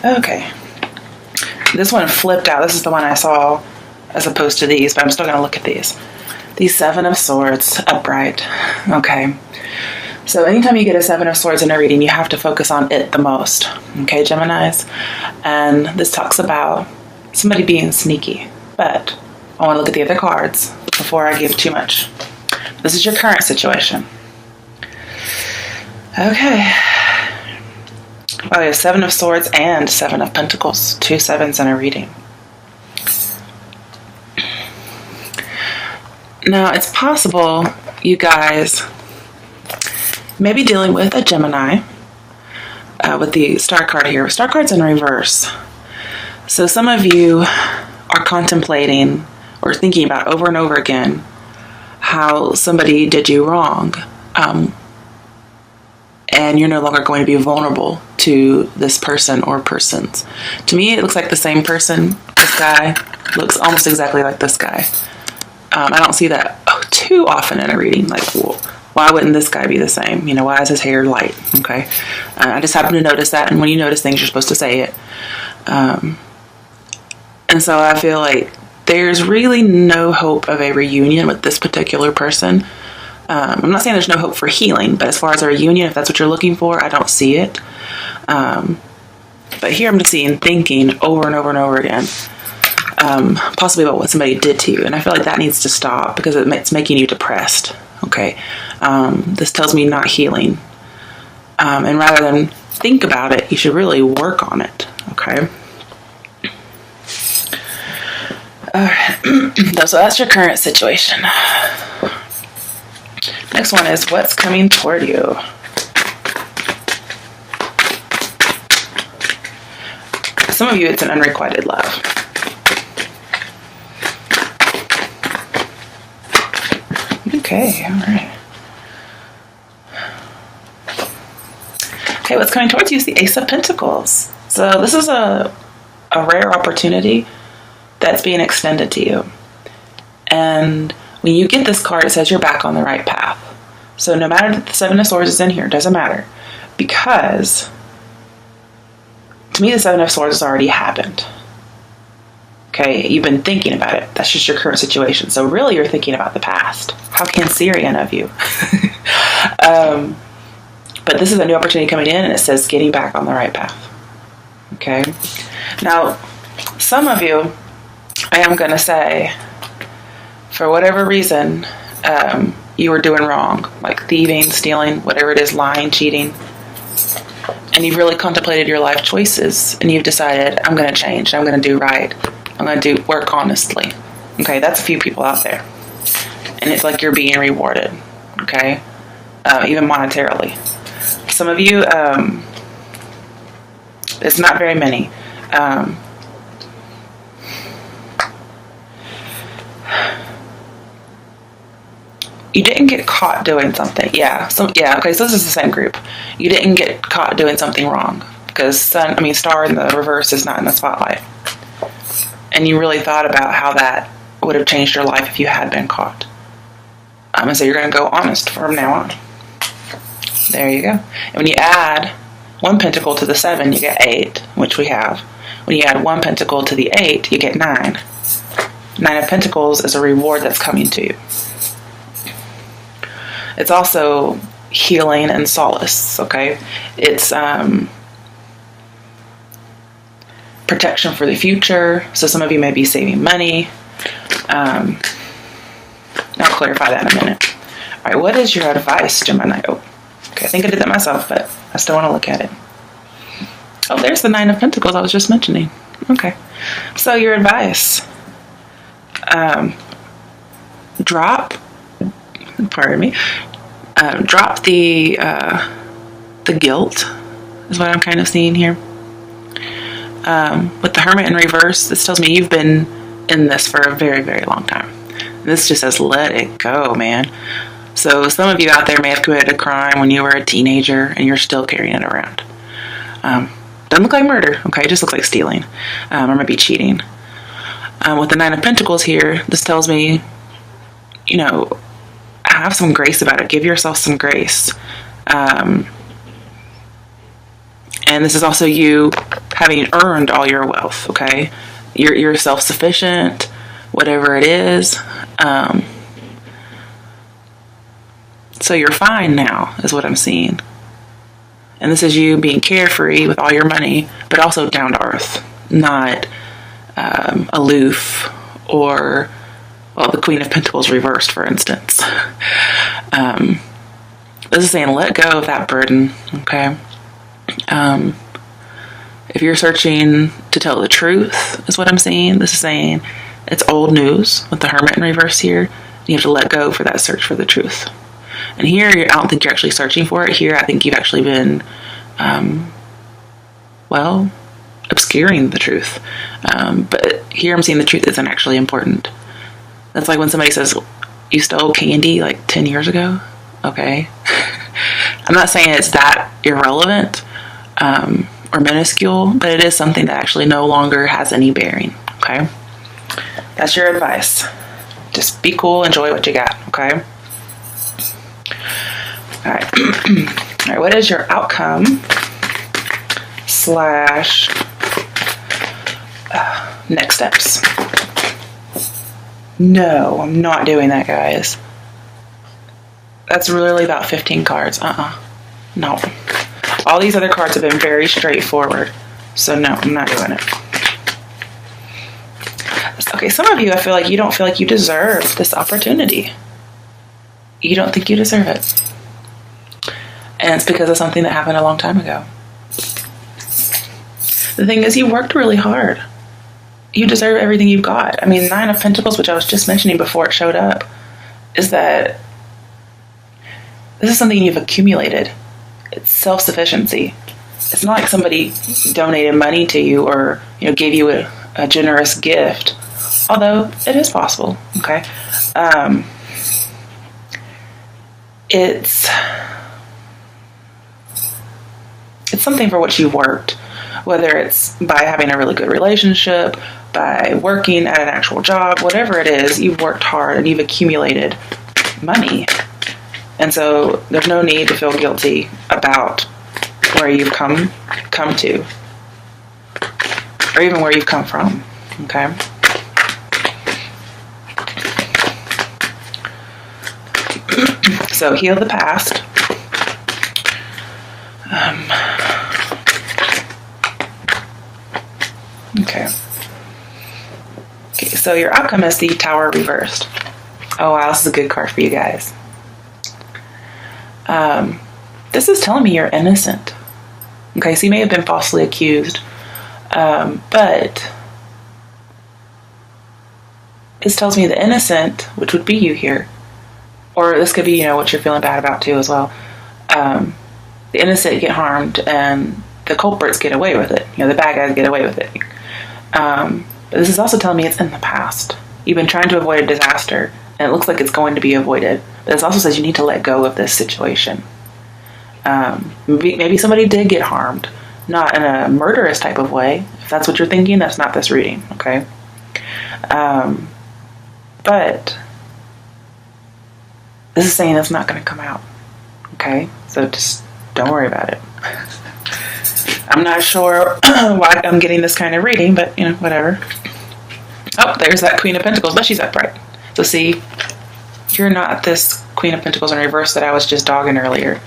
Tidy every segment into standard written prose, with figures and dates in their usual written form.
Okay. This one flipped out. This is the one I saw as opposed to these, but I'm still going to look at these. The Seven of Swords, upright. Okay. So anytime you get a Seven of Swords in a reading, you have to focus on it the most. Okay, Geminis? And this talks about somebody being sneaky. But I want to look at the other cards before I give too much. This is your current situation. Okay. Well, we have Seven of Swords and Seven of Pentacles. 2 sevens in a reading. Now, it's possible you guys may be dealing with a Gemini with the Star card here. Star card's in reverse. So some of you are contemplating or thinking about over and over again how somebody did you wrong. And you're no longer going to be vulnerable to this person or persons. To me, it looks like the same person. This guy looks almost exactly like this guy. I don't see that too often in a reading. Like, well, why wouldn't this guy be the same? You know, why is his hair light? Okay. I just happen to notice that. And when you notice things, you're supposed to say it. And so I feel like there's really no hope of a reunion with this particular person. I'm not saying there's no hope for healing, but as far as a reunion, if that's what you're looking for, I don't see it. But here I'm just seeing thinking over and over and over again, possibly about what somebody did to you. And I feel like that needs to stop because it's making you depressed. Okay. This tells me not healing. And rather than think about it, you should really work on it. Okay. All right. So that's your current situation. Next one is what's coming toward you. Some of you, it's an unrequited love. Okay, all right. Okay, what's coming towards you is the Ace of Pentacles. So this is a rare opportunity that's being extended to you. And when you get this card, it says you're back on the right path. So no matter that the Seven of Swords is in here, it doesn't matter. Because, to me, the Seven of Swords has already happened. Okay, you've been thinking about it. That's just your current situation. So really, you're thinking about the past. How Cancerian of you. But this is a new opportunity coming in, and it says getting back on the right path. Okay? Now, some of you, I am going to say, for whatever reason, you were doing wrong, like thieving, stealing, whatever it is, lying, cheating, and you've really contemplated your life choices, and you've decided, I'm going to change, I'm going to do right, I'm going to work honestly. Okay, that's a few people out there, and it's like you're being rewarded. Okay, even monetarily. Some of you, it's not very many. You didn't get caught doing something. Okay, so this is the same group. You didn't get caught doing something wrong because Star in the reverse is not in the spotlight. And you really thought about how that would have changed your life if you had been caught. And so you're going to go honest from now on. There you go. And when you add 1 pentacle to the 7, you get 8, which we have. When you add 1 pentacle to the 8, you get 9. 9 of Pentacles is a reward that's coming to you. It's also healing and solace, okay? It's protection for the future. So some of you may be saving money. I'll clarify that in a minute. All right, what is your advice, Gemini? Oh, okay, I think I did that myself, but I still want to look at it. Oh, there's the 9 of Pentacles I was just mentioning. Okay, so your advice. Drop the guilt is what I'm kind of seeing here. With the Hermit in reverse, this tells me you've been in this for a very, very long time. This just says, let it go, man. So some of you out there may have committed a crime when you were a teenager and you're still carrying it around. Doesn't look like murder, okay? It just looks like stealing, or maybe cheating. With the 9 of Pentacles here, this tells me, have some grace about it. Give yourself some grace. And this is also you having earned all your wealth, okay? You're self-sufficient, whatever it is. So you're fine now, is what I'm seeing. And this is you being carefree with all your money, but also down to earth, not aloof or, well, the Queen of Pentacles reversed, for instance. This is saying let go of that burden, okay? If you're searching to tell the truth, is what I'm saying. This is saying it's old news with the Hermit in reverse here. You have to let go for that search for the truth. And here, I don't think you're actually searching for it. Here, I think you've actually been, well, obscuring the truth. But here I'm seeing the truth isn't actually important. That's like when somebody says, you stole candy like 10 years ago. Okay. I'm not saying it's that irrelevant or minuscule, but it is something that actually no longer has any bearing. Okay. That's your advice. Just be cool, enjoy what you got. Okay. All right. All right. What is your outcome / next steps? No, I'm not doing that, guys. That's really about 15 cards. No. All these other cards have been very straightforward. So no, I'm not doing it. Okay, some of you, I feel like you don't feel like you deserve this opportunity. You don't think you deserve it. And it's because of something that happened a long time ago. The thing is, you worked really hard. You deserve everything you've got. I mean, 9 of Pentacles, which I was just mentioning before it showed up, is that this is something you've accumulated. It's self-sufficiency. It's not like somebody donated money to you or, gave you a generous gift. Although it is possible, okay? It's something for which you've worked, whether it's by having a really good relationship, by working at an actual job, whatever it is, you've worked hard and you've accumulated money. And so there's no need to feel guilty about where you've come to, or even where you've come from, okay? So heal the past. Okay, so your outcome is the Tower reversed. Oh wow, this is a good card for you guys. This is telling me you're innocent. Okay, so you may have been falsely accused, but this tells me the innocent, which would be you here, or this could be, what you're feeling bad about too as well. The innocent get harmed and the culprits get away with it. The bad guys get away with it. But this is also telling me it's in the past. You've been trying to avoid a disaster, and it looks like it's going to be avoided. But this also says you need to let go of this situation. Maybe somebody did get harmed, not in a murderous type of way. If that's what you're thinking, that's not this reading, okay? But this is saying it's not going to come out, okay? So just don't worry about it. I'm not sure why I'm getting this kind of reading, but, whatever. Oh, there's that Queen of Pentacles, but she's upright. So see, you're not this Queen of Pentacles in reverse that I was just dogging earlier.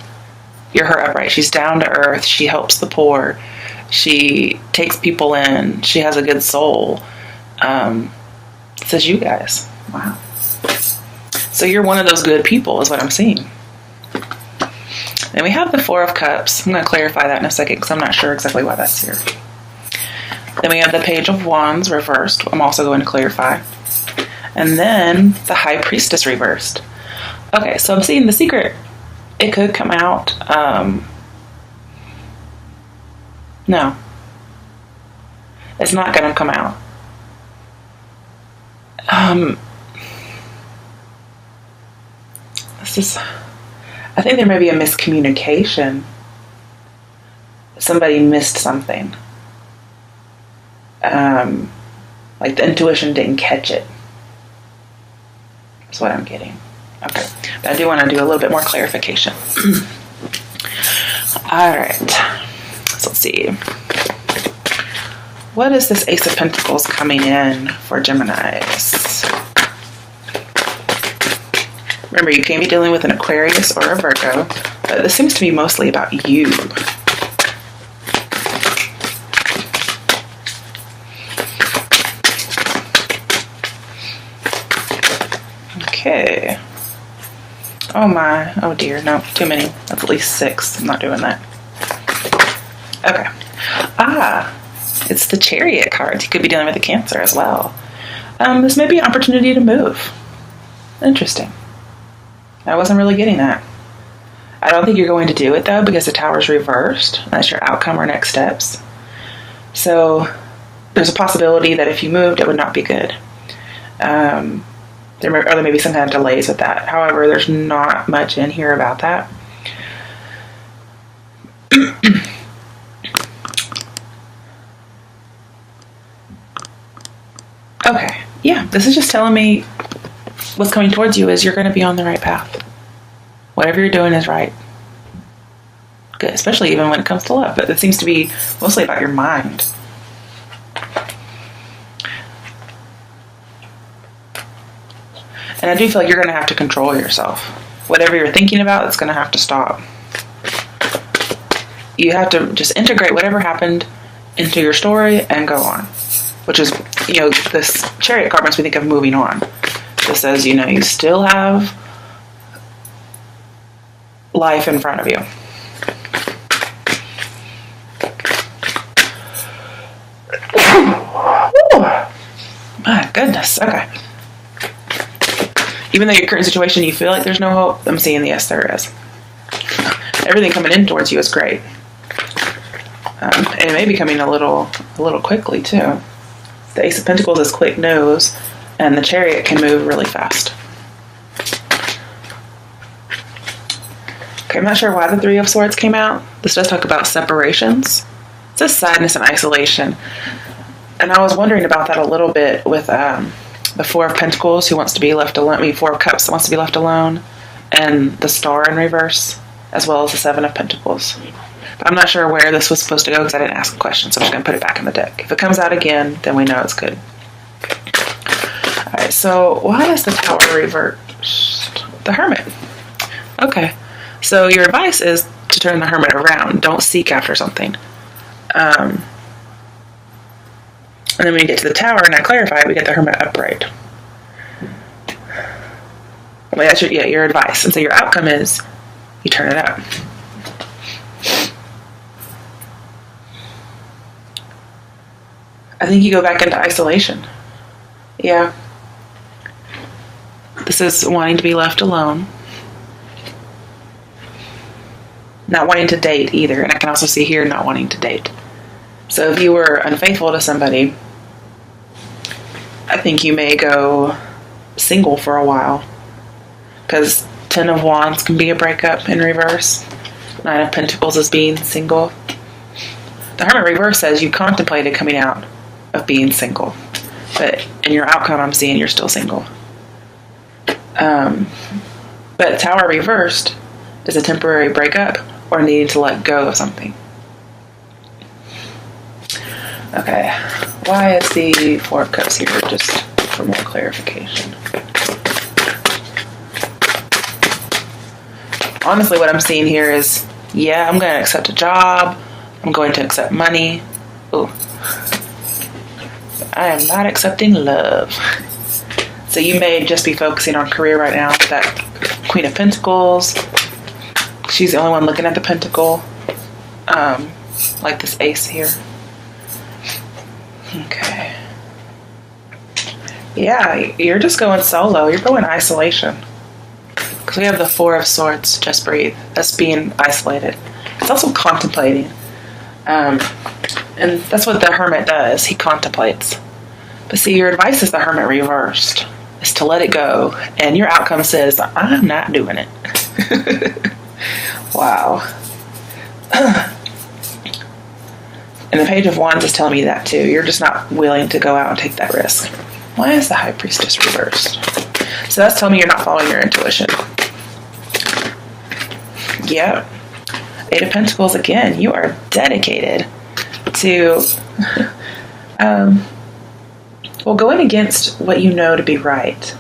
You're her upright. She's down to earth. She helps the poor. She takes people in. She has a good soul. This is you guys. Wow. So you're one of those good people is what I'm seeing. Then we have the Four of Cups. I'm going to clarify that in a second because I'm not sure exactly why that's here. Then we have the Page of Wands reversed. I'm also going to clarify. And then the High Priestess reversed. Okay, so I'm seeing the secret. It could come out. No. It's not going to come out. I think there may be a miscommunication. Somebody missed something. Like the intuition didn't catch it. That's what I'm getting. Okay. But I do want to do a little bit more clarification. All right. So let's see. What is this Ace of Pentacles coming in for Geminis? Remember, you can be dealing with an Aquarius or a Virgo, but this seems to be mostly about you. Okay. Oh my. Oh dear. No, too many. That's at least 6. I'm not doing that. Okay. Ah, it's the Chariot card. You could be dealing with a Cancer as well. This may be an opportunity to move. Interesting. I wasn't really getting that. I don't think you're going to do it though, because the Tower's reversed. That's your outcome or next steps. So there's a possibility that if you moved, it would not be good. There may be some kind of delays with that. However, there's not much in here about that. Okay, yeah, this is just telling me what's coming towards you is you're going to be on the right path. Whatever you're doing is right. Good, especially even when it comes to love, but it seems to be mostly about your mind. And I do feel like you're going to have to control yourself. Whatever you're thinking about, it's going to have to stop. You have to just integrate whatever happened into your story and go on. Which is, you know, this Chariot card makes me think of moving on. It says, you know, you still have life in front of you. My goodness. Okay. Even though your current situation, you feel like there's no hope, I'm seeing yes, there is. Everything coming in towards you is great. And it may be coming a little quickly too. The Ace of Pentacles is quick nose, and the Chariot can move really fast. Okay, I'm not sure why the Three of Swords came out. This does talk about separations. It says sadness and isolation. And I was wondering about that a little bit with the Four of Pentacles, who wants to be left alone. I mean, Four of Cups, that wants to be left alone. And the Star in reverse, as well as the Seven of Pentacles. But I'm not sure where this was supposed to go because I didn't ask a question, so I'm just going to put it back in the deck. If it comes out again, then we know it's good. Alright, so why is the Tower reversed? The Hermit. Okay, so your advice is to turn the Hermit around. Don't seek after something. And then when you get to the Tower, and I clarify it, we get the Hermit upright. Well, that's your advice. And so your outcome is you turn it up. I think you go back into isolation. Yeah. This is wanting to be left alone. Not wanting to date either. And I can also see here not wanting to date. So if you were unfaithful to somebody, I think you may go single for a while. Because 10 of Wands can be a breakup in reverse. 9 of Pentacles is being single. The Hermit reverse says you contemplated coming out of being single. But in your outcome, I'm seeing you're still single. But Tower reversed is a temporary breakup or needing to let go of something. Okay, why is the Four of Cups here? Just for more clarification. Honestly, what I'm seeing here is, yeah, I'm going to accept a job. I'm going to accept money. Ooh. I am not accepting love. So you may just be focusing on career right now. That Queen of Pentacles. She's the only one looking at the Pentacle. Like this Ace here. Okay. Yeah, you're just going solo. You're going isolation. Because we have the Four of Swords, just breathe. That's being isolated. It's also contemplating. And that's what the Hermit does. He contemplates. But see, your advice is the Hermit reversed. Is to let it go. And your outcome says, I'm not doing it. Wow. And the Page of Wands is telling me that too. You're just not willing to go out and take that risk. Why is the High Priestess reversed? So that's telling me you're not following your intuition. Yeah. Eight of Pentacles again. You are dedicated to Well, going against what you know to be right,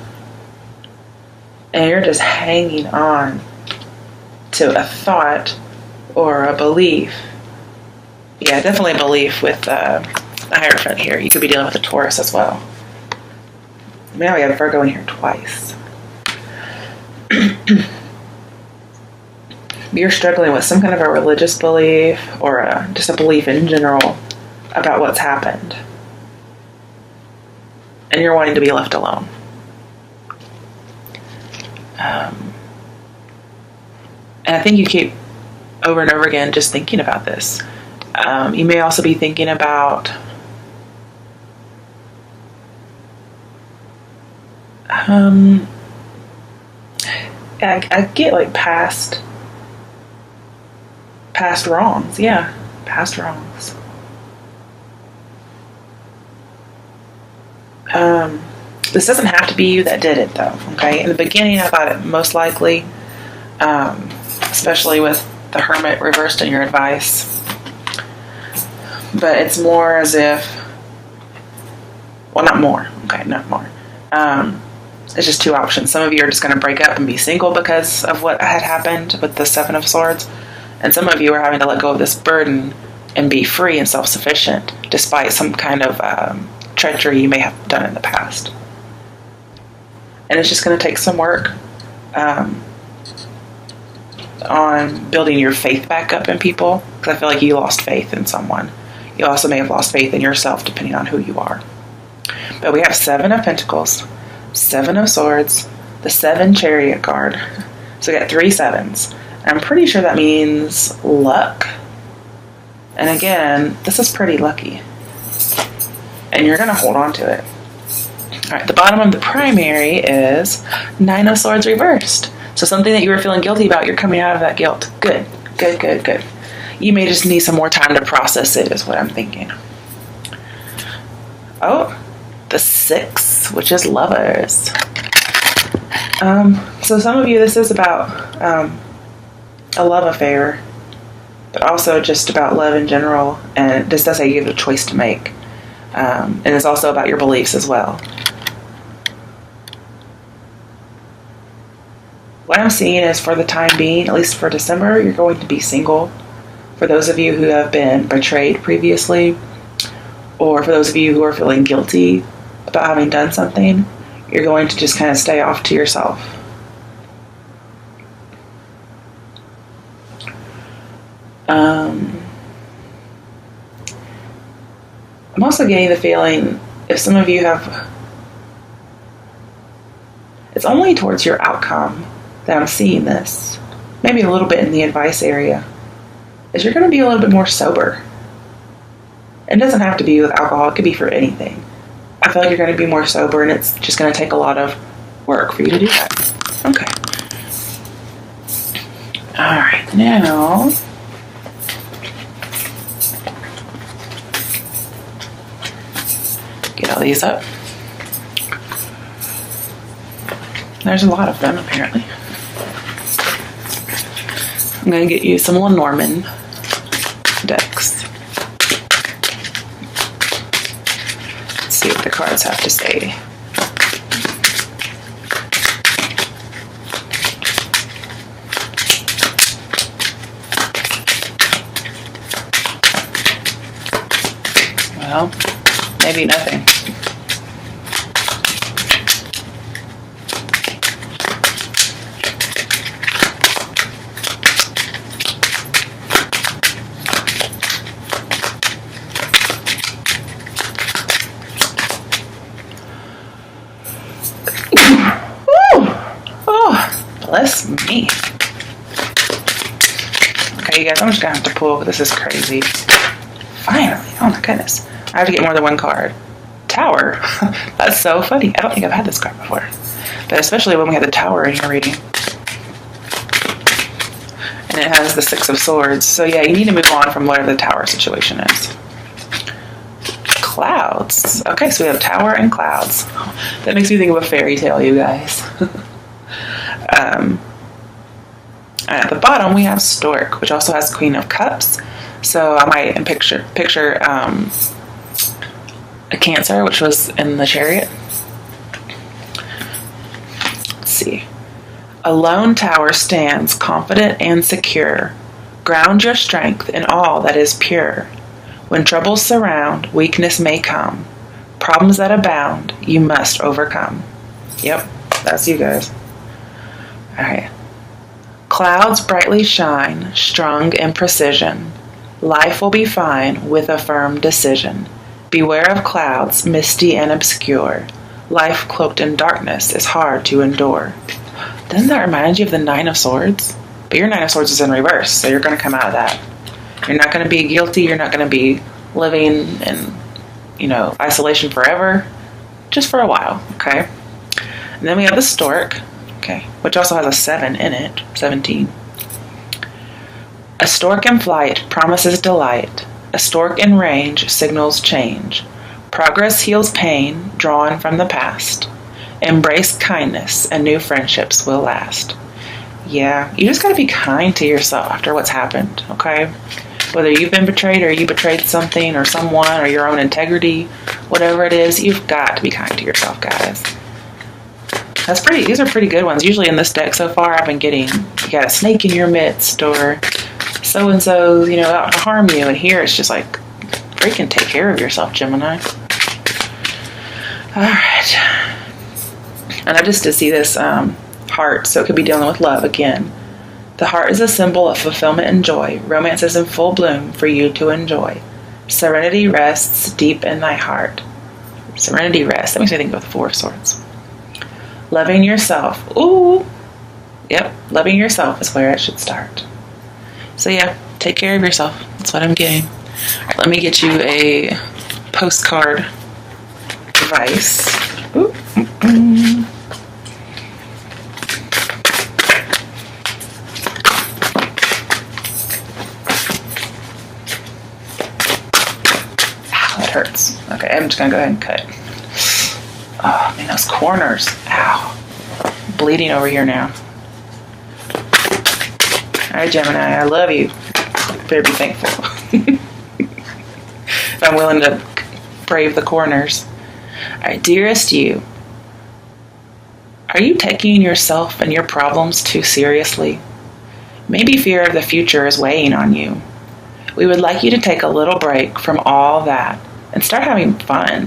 and you're just hanging on to a thought or a belief. Yeah, definitely a belief with the Hierophant here. You could be dealing with a Taurus as well. Now we have Virgo in here twice. You're struggling with some kind of a religious belief or just a belief in general about what's happened. And you're wanting to be left alone. And I think you keep over and over again just thinking about this. You may also be thinking about I get like past wrongs. Yeah, past wrongs. This doesn't have to be you that did it though, okay? In the beginning I thought it most likely, especially with the Hermit reversed in your advice. But it's more as if, well, not more, okay, not more. It's just two options. Some of you are just going to break up and be single because of what had happened with the Seven of Swords. And some of you are having to let go of this burden and be free and self-sufficient despite some kind of treachery you may have done in the past. And it's just going to take some work on building your faith back up in people, because I feel like you lost faith in someone. You also may have lost faith in yourself depending on who you are. But we have Seven of Pentacles, Seven of Swords, the 7 Chariot card. So we got 3 sevens. I'm pretty sure that means luck. And again, this is pretty lucky. And you're going to hold on to it. All right, the bottom of the primary is 9 of Swords reversed. So something that you were feeling guilty about, you're coming out of that guilt. Good, good, good, good. You may just need some more time to process it, is what I'm thinking. Oh, the 6, which is Lovers. So some of you, this is about a love affair, but also just about love in general. And this does say you have a choice to make. And it's also about your beliefs as well. What I'm seeing is for the time being, at least for December, you're going to be single. For those of you who have been betrayed previously, or for those of you who are feeling guilty about having done something, you're going to just kind of stay off to yourself. I'm also getting the feeling, if some of you have, it's only towards your outcome that I'm seeing this, maybe a little bit in the advice area, is you're going to be a little bit more sober. It doesn't have to be with alcohol, it could be for anything. I feel like you're going to be more sober, and it's just going to take a lot of work for you to do that. Okay. Alright, now get all these up. There's a lot of them, apparently. I'm going to get you some Lenormand decks. Let's see what the cards have to say. Well, maybe nothing. Bless me. Okay, you guys, I'm just gonna have to pull, but this is crazy. Finally, oh my goodness. I have to get more than one card. Tower. That's so funny. I don't think I've had this card before. But especially when we had the Tower in your reading. And it has the 6 of Swords. So yeah, you need to move on from whatever the Tower situation is. Clouds. Okay, so we have Tower and Clouds. That makes me think of a fairy tale, you guys. At the bottom we have Stork, which also has Queen of Cups. So I might picture a Cancer, which was in the Chariot. Let's see. A lone tower stands confident and secure. Ground your strength in all that is pure. When troubles surround, weakness may come. Problems that abound, you must overcome. Yep, that's you guys. Alright. Clouds brightly shine, strung in precision. Life will be fine with a firm decision. Beware of clouds, misty and obscure. Life cloaked in darkness is hard to endure. Doesn't that remind you of the Nine of Swords? But your Nine of Swords is in reverse, so you're going to come out of that. You're not going to be guilty. You're not going to be living in, isolation forever. Just for a while, okay? And then we have the Stork, okay, which also has a 7 in it, 17. A stork in flight promises delight. A stork in range signals change. Progress heals pain drawn from the past. Embrace kindness and new friendships will last. Yeah, you just gotta be kind to yourself after what's happened, okay? Whether you've been betrayed or you betrayed something or someone or your own integrity, whatever it is, you've got to be kind to yourself, guys. These are pretty good ones. Usually in this deck so far, I've been getting, you got a snake in your midst or so-and-so, out to harm you. And here it's just like, freaking take care of yourself, Gemini. All right. And I just did see this heart, so it could be dealing with love again. The heart is a symbol of fulfillment and joy. Romance is in full bloom for you to enjoy. Serenity rests deep in thy heart. Serenity rests. That makes me think of the Four of Swords. Loving yourself. Ooh. Yep. Loving yourself is where it should start. So yeah, take care of yourself. That's what I'm getting. All right, let me get you a postcard device. Ooh. Hurts. Okay, I'm just gonna go ahead and cut. Oh man, those corners. Ow. Bleeding over here now. Alright, Gemini, I love you. Better be thankful. If I'm willing to brave the corners. Alright, dearest you. Are you taking yourself and your problems too seriously? Maybe fear of the future is weighing on you. We would like you to take a little break from all that and start having fun.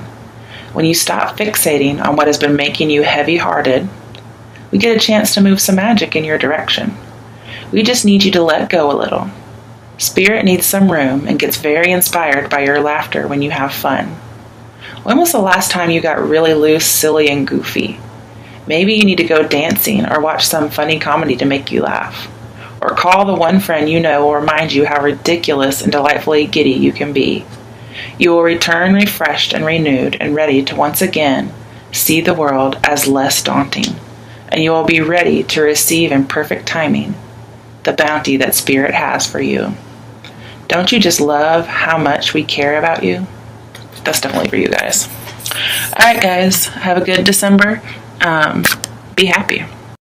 When you stop fixating on what has been making you heavy-hearted, we get a chance to move some magic in your direction. We just need you to let go a little. Spirit needs some room and gets very inspired by your laughter when you have fun. When was the last time you got really loose, silly, and goofy? Maybe you need to go dancing or watch some funny comedy to make you laugh. Or call the one friend you know will remind you how ridiculous and delightfully giddy you can be. You will return refreshed and renewed and ready to once again see the world as less daunting. And you will be ready to receive in perfect timing the bounty that Spirit has for you. Don't you just love how much we care about you? That's definitely for you guys. All right, guys. Have a good December. Be happy.